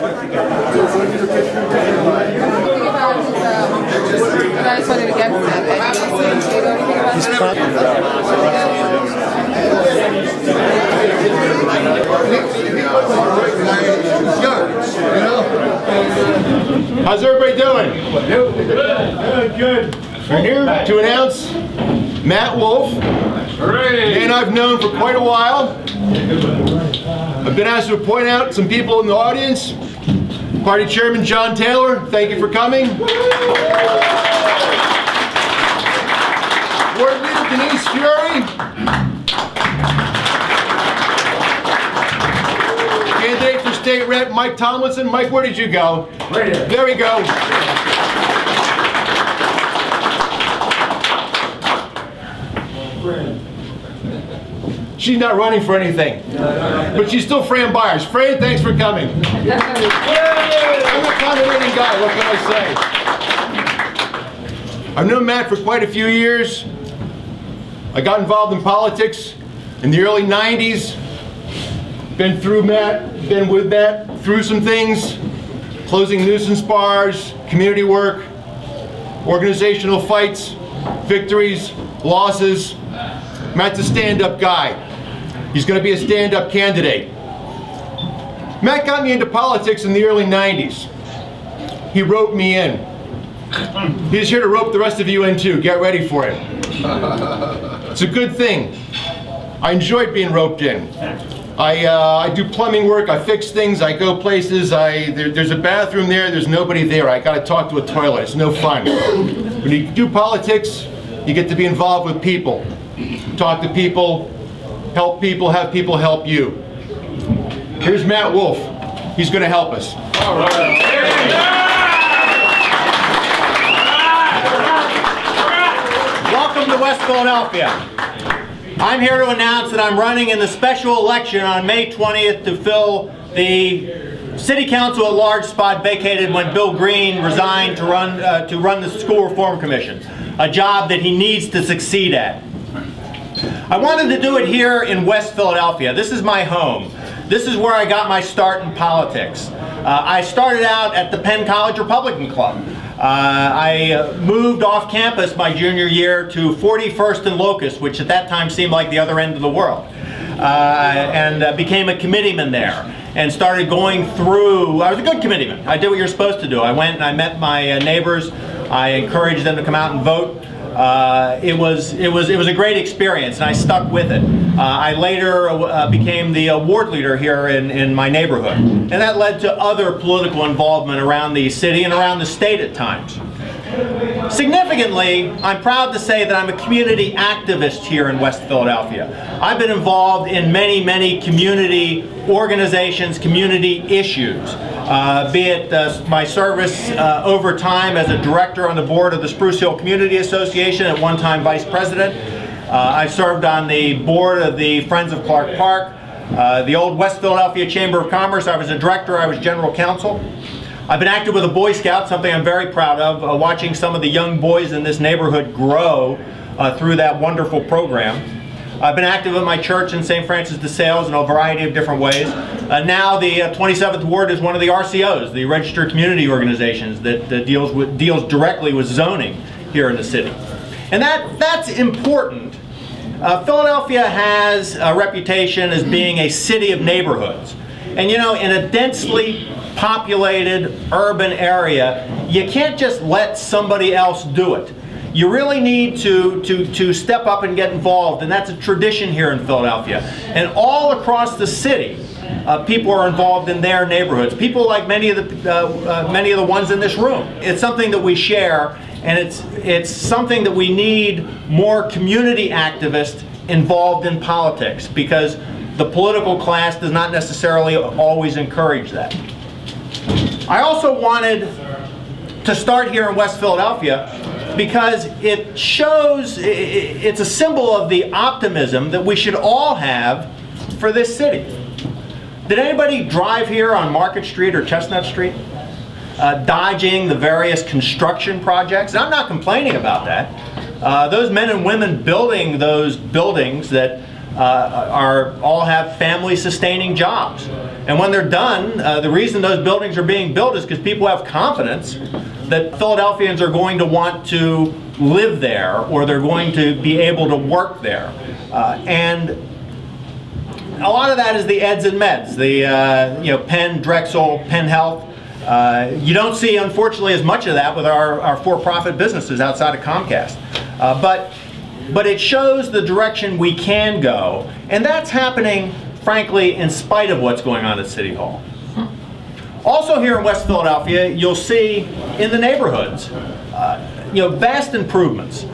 I just wanted to get How's everybody doing? Good. We're here to announce Matt Wolfe, a man I've known for quite a while. I've been asked to point out some people in the audience. Party Chairman John Taylor, thank you for coming. Board Leader Denise Fury. Candidate for State Rep Mike Tomlinson. Mike, where did you go? Right here. There we go. She's not running for anything, but she's still Fran Byers. Fran, thanks for coming. I'm a accommodating guy, what can I say? I've known Matt for quite a few years. I got involved in politics in the early 90s. Been through Matt, been with Matt through some things, closing nuisance bars, community work, organizational fights, victories, losses. Matt's a stand-up guy. He's going to be a stand-up candidate. Matt got me into politics in the early 90s. He roped me in. He's here to rope the rest of you in too. Get ready for it. It's a good thing. I enjoyed being roped in. I do plumbing work, I fix things, I go places, there's a bathroom there, there's nobody there, I gotta talk to a toilet, it's no fun. When you do politics, you get to be involved with people. Talk to people, help people, have people help you. Here's Matt Wolfe. He's going to help us. All right. Welcome to West Philadelphia. I'm here to announce that I'm running in the special election on May 20th to fill the City Council at large spot vacated when Bill Green resigned to run the School Reform Commission, a job that he needs to succeed at. I wanted to do it here in West Philadelphia. This is my home. This is where I got my start in politics. I started out at the Penn College Republican Club. I moved off campus my junior year to 41st and Locust, which at that time seemed like the other end of the world, and became a committeeman there and started going through. I was a good committeeman. I did what you're supposed to do. I went and I met my neighbors. I encouraged them to come out and vote. It was a great experience, and I stuck with it. I later became the ward leader here in my neighborhood, and that led to other political involvement around the city and around the state at times. Significantly, I'm proud to say that I'm a community activist here in West Philadelphia. I've been involved in many, many community organizations, community issues. Be it my service over time as a director on the board of the Spruce Hill Community Association, at one time vice president. I've served on the board of the Friends of Clark Park, the old West Philadelphia Chamber of Commerce. I was a director, I was general counsel. I've been active with the Boy Scouts, something I'm very proud of, watching some of the young boys in this neighborhood grow through that wonderful program. I've been active in my church in St. Francis de Sales in a variety of different ways. Now the 27th Ward is one of the RCOs, the Registered Community Organizations, that deals directly with zoning here in the city. And that's important. Philadelphia has a reputation as being a city of neighborhoods. And you know, in a densely populated urban area, you can't just let somebody else do it. You really need to step up and get involved, and that's a tradition here in Philadelphia. And all across the city, people are involved in their neighborhoods. People like many of the ones in this room. It's something that we share, and it's something that we need more community activists involved in politics, because the political class does not necessarily always encourage that. I also wanted to start here in West Philadelphia because it shows, it's a symbol of the optimism that we should all have for this city. Did anybody drive here on Market Street or Chestnut Street, dodging the various construction projects? And I'm not complaining about that. Those men and women building those buildings that all have family-sustaining jobs. And when they're done, the reason those buildings are being built is because people have confidence that Philadelphians are going to want to live there, or they're going to be able to work there. And a lot of that is the eds and meds, the Penn, Drexel, Penn Health. You don't see, unfortunately, as much of that with our for-profit businesses outside of Comcast. But it shows the direction we can go, and that's happening, frankly, in spite of what's going on at City Hall. Also here in West Philadelphia, you'll see in the neighborhoods, vast improvements.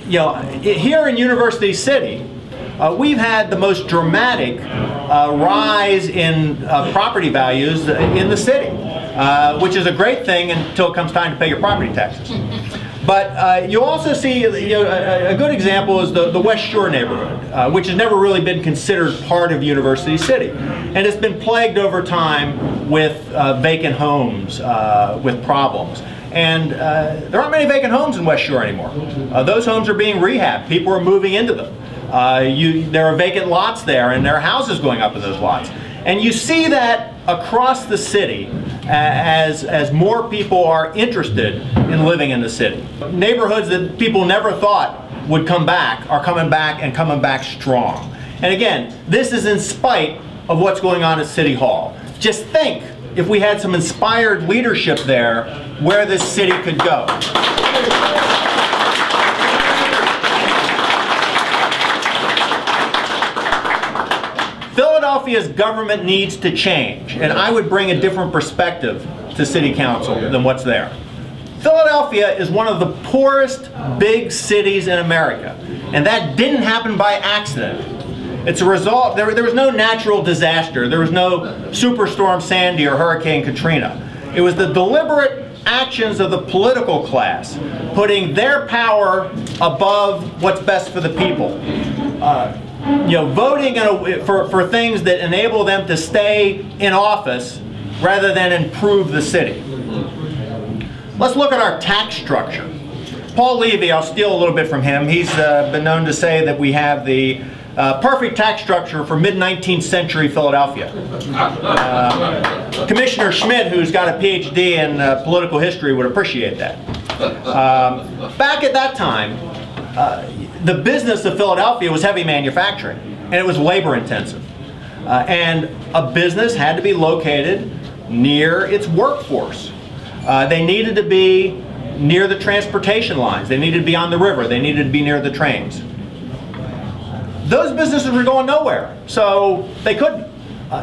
Here in University City, we've had the most dramatic rise in property values in the city, which is a great thing until it comes time to pay your property taxes. But you also see, a good example is the West Shore neighborhood, which has never really been considered part of University City. And it's been plagued over time with vacant homes, with problems. And there aren't many vacant homes in West Shore anymore. Those homes are being rehabbed. People are moving into them. There are vacant lots there, and there are houses going up in those lots. And you see that across the city as more people are interested in living in the city. Neighborhoods that people never thought would come back are coming back, and coming back strong. And again, this is in spite of what's going on at City Hall. Just think, if we had some inspired leadership there, where this city could go. Philadelphia's government needs to change, and I would bring a different perspective to City Council than what's there. Philadelphia is one of the poorest big cities in America, and that didn't happen by accident. It's a result, there was no natural disaster, there was no Superstorm Sandy or Hurricane Katrina. It was the deliberate actions of the political class, putting their power above what's best for the people. Voting for things that enable them to stay in office rather than improve the city. Let's look at our tax structure. Paul Levy, I'll steal a little bit from him. He's been known to say that we have the perfect tax structure for mid-19th century Philadelphia. Commissioner Schmidt, who's got a PhD in political history, would appreciate that. Back at that time, the business of Philadelphia was heavy manufacturing, and it was labor intensive. And a business had to be located near its workforce. They needed to be near the transportation lines. They needed to be on the river. They needed to be near the trains. Those businesses were going nowhere, so they couldn't.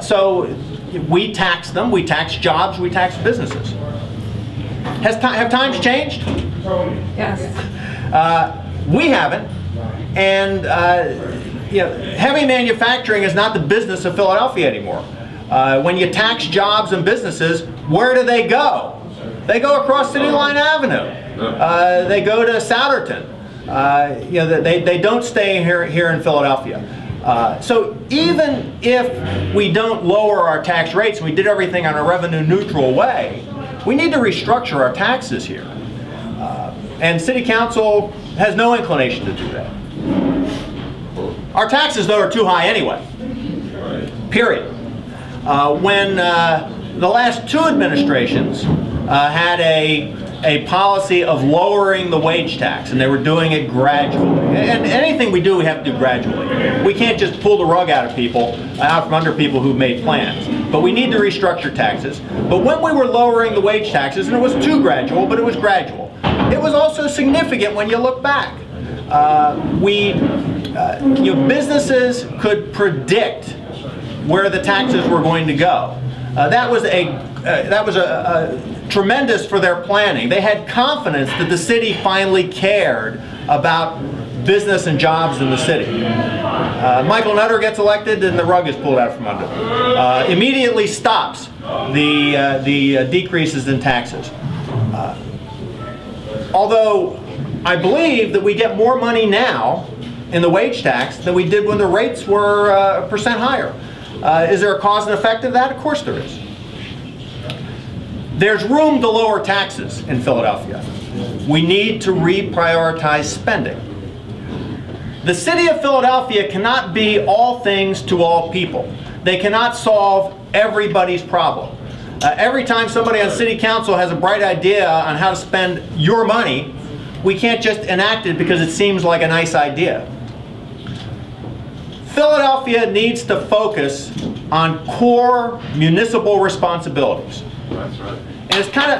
So we taxed them, we taxed jobs, we taxed businesses. Have times changed? Yes. We haven't, and heavy manufacturing is not the business of Philadelphia anymore. When you tax jobs and businesses, where do they go? They go across City Line Avenue. They go to Souderton. They don't stay here in Philadelphia. So even if we don't lower our tax rates, and we did everything on a revenue neutral way, we need to restructure our taxes here. And City Council has no inclination to do that. Our taxes, though, are too high anyway. Period. When the last two administrations had a policy of lowering the wage tax, and they were doing it gradually. And anything we do, we have to do gradually. We can't just pull the rug out from under people who've made plans. But we need to restructure taxes. But when we were lowering the wage taxes, and it was too gradual, but it was gradual, it was also significant when you look back. Businesses could predict where the taxes were going to go. That was a tremendous for their planning. They had confidence that the city finally cared about business and jobs in the city. Michael Nutter gets elected and the rug is pulled out from under him. Immediately stops the decreases in taxes. Although I believe that we get more money now in the wage tax than we did when the rates were a percent higher. Is there a cause and effect of that? Of course there is. There's room to lower taxes in Philadelphia. We need to reprioritize spending. The city of Philadelphia cannot be all things to all people. They cannot solve everybody's problem. Every time somebody on city council has a bright idea on how to spend your money, we can't just enact it because it seems like a nice idea. Philadelphia needs to focus on core municipal responsibilities. That's right. And it's kind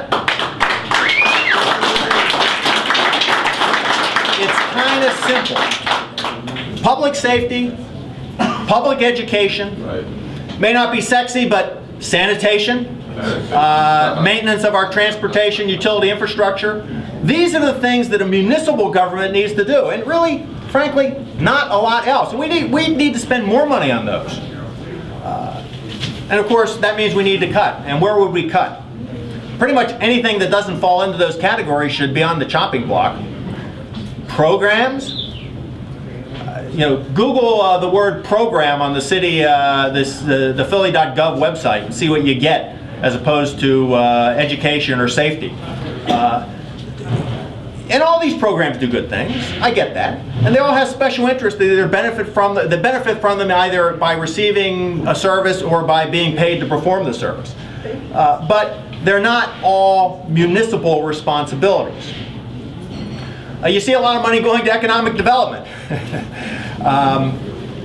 of simple. Public safety, public education, Right. may not be sexy, but sanitation, maintenance of our transportation, utility infrastructure. These are the things that a municipal government needs to do. And really, frankly, not a lot else. We need to spend more money on those. And of course, that means we need to cut. And where would we cut? Pretty much anything that doesn't fall into those categories should be on the chopping block. Programs. Google the word program on the city, the Philly.gov website and see what you get as opposed to education or safety. And all these programs do good things. I get that. And they all have special interests that either benefit from them either by receiving a service or by being paid to perform the service. But they're not all municipal responsibilities. You see a lot of money going to economic development.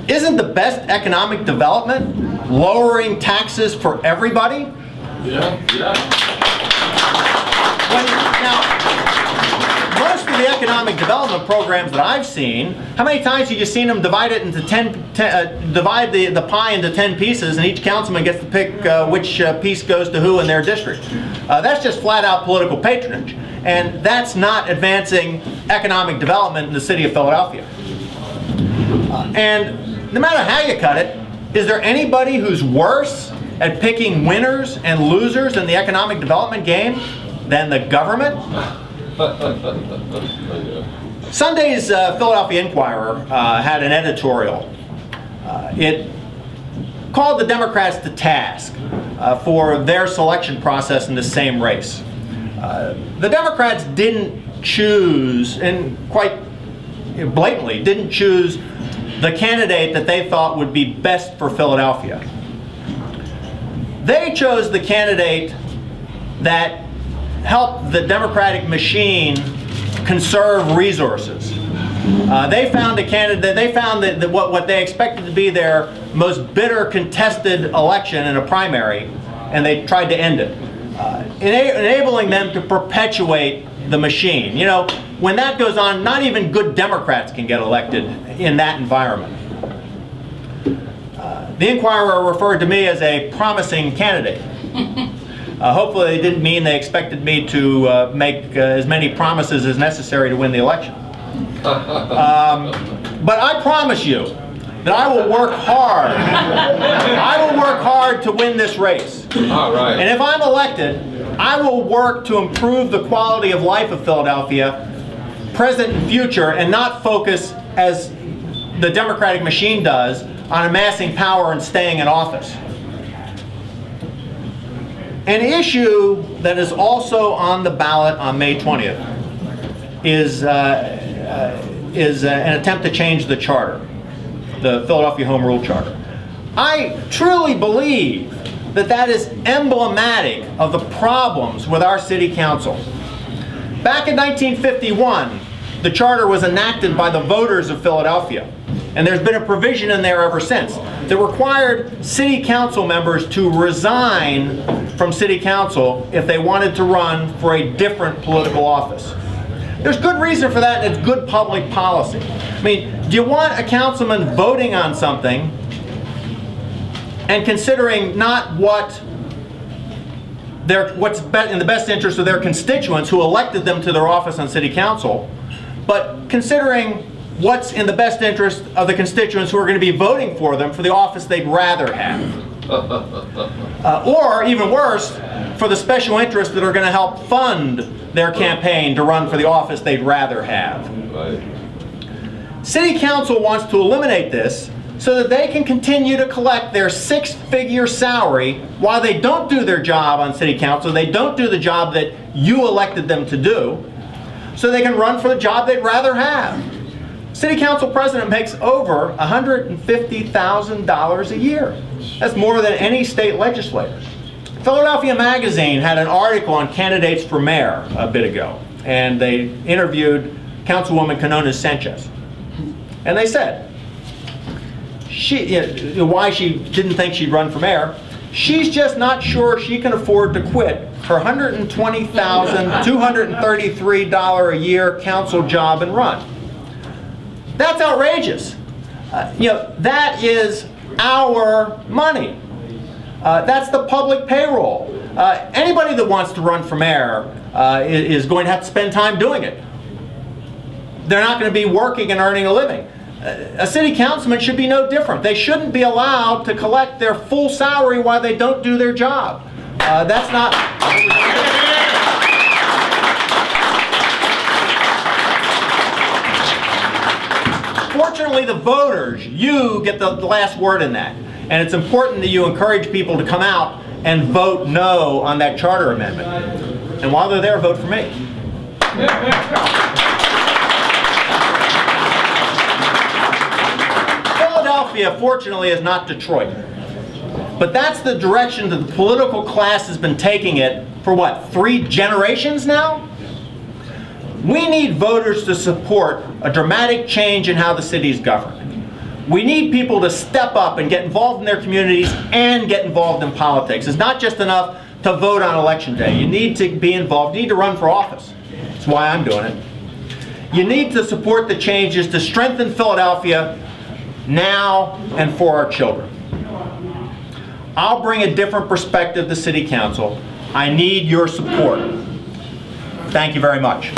Isn't the best economic development lowering taxes for everybody? Yeah, yeah. Now, most of the economic development programs that I've seen, how many times have you seen them divide it into divide the pie into 10 pieces, and each councilman gets to pick which piece goes to who in their district? That's just flat out political patronage, and that's not advancing economic development in the city of Philadelphia. And no matter how you cut it, is there anybody who's worse at picking winners and losers in the economic development game than the government? Sunday's Philadelphia Inquirer had an editorial. It called the Democrats to task for their selection process in the same race. The Democrats didn't choose, and quite blatantly didn't choose, the candidate that they thought would be best for Philadelphia. They chose the candidate that helped the Democratic machine conserve resources. They found a candidate, they found that what they expected to be their most bitter contested election in a primary, and they tried to end it, enabling them to perpetuate the machine. You know, when that goes on, not even good Democrats can get elected in that environment. The Inquirer referred to me as a promising candidate. Hopefully they didn't mean they expected me to make as many promises as necessary to win the election. But I promise you that I will work hard. I will work hard to win this race. All right. And if I'm elected, I will work to improve the quality of life of Philadelphia, present and future, and not focus, as the Democratic machine does, on amassing power and staying in office. An issue that is also on the ballot on May 20th is an attempt to change the charter, the Philadelphia Home Rule Charter. I truly believe that that is emblematic of the problems with our city council. Back in 1951, the charter was enacted by the voters of Philadelphia, and there's been a provision in there ever since that required city council members to resign from city council if they wanted to run for a different political office. There's good reason for that, and it's good public policy. I mean, do you want a councilman voting on something and considering not what's in the best interest of their constituents who elected them to their office on city council, but considering what's in the best interest of the constituents who are going to be voting for them for the office they'd rather have? Or, even worse, for the special interests that are going to help fund their campaign to run for the office they'd rather have. Right. City Council wants to eliminate this so that they can continue to collect their six-figure salary while they don't do their job on City Council, they don't do the job that you elected them to do, so they can run for the job they'd rather have. City council president makes over $150,000 a year. That's more than any state legislator. Philadelphia Magazine had an article on candidates for mayor a bit ago, and they interviewed Councilwoman Canona Sanchez. And they said, why she didn't think she'd run for mayor. She's just not sure she can afford to quit her $120,233 a year council job and run. That's outrageous. That is our money. That's the public payroll. Anybody that wants to run for mayor is going to have to spend time doing it. They're not going to be working and earning a living. A city councilman should be no different. They shouldn't be allowed to collect their full salary while they don't do their job. That's not... Fortunately, the voters, you get the last word in that. And it's important that you encourage people to come out and vote no on that charter amendment. And while they're there, vote for me. Philadelphia, fortunately, is not Detroit. But that's the direction that the political class has been taking it for what, 3 generations now? We need voters to support a dramatic change in how the city is governed. We need people to step up and get involved in their communities and get involved in politics. It's not just enough to vote on election day. You need to be involved. You need to run for office. That's why I'm doing it. You need to support the changes to strengthen Philadelphia now and for our children. I'll bring a different perspective to City Council. I need your support. Thank you very much.